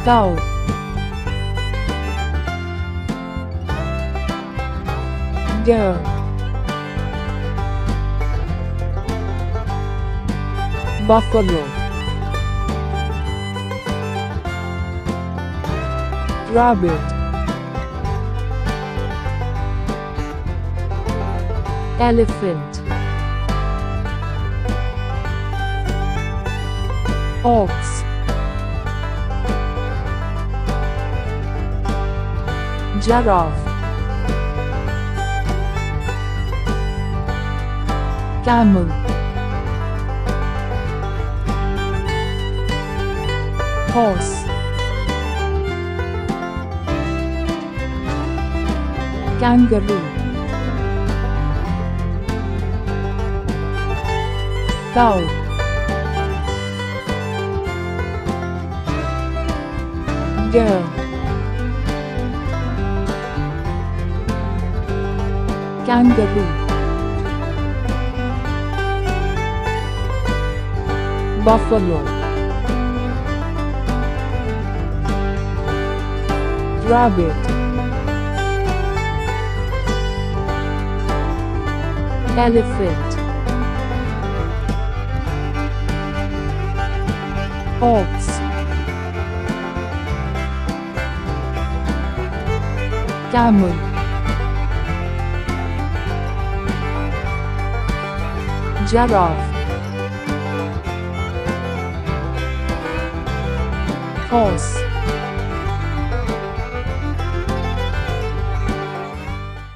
cow, deer, buffalo, rabbit, elephant, ox, giraffe, camel, horse, kangaroo, cow, deer, kangaroo, buffalo, rabbit, elephant, ox, camel, giraffe, horse,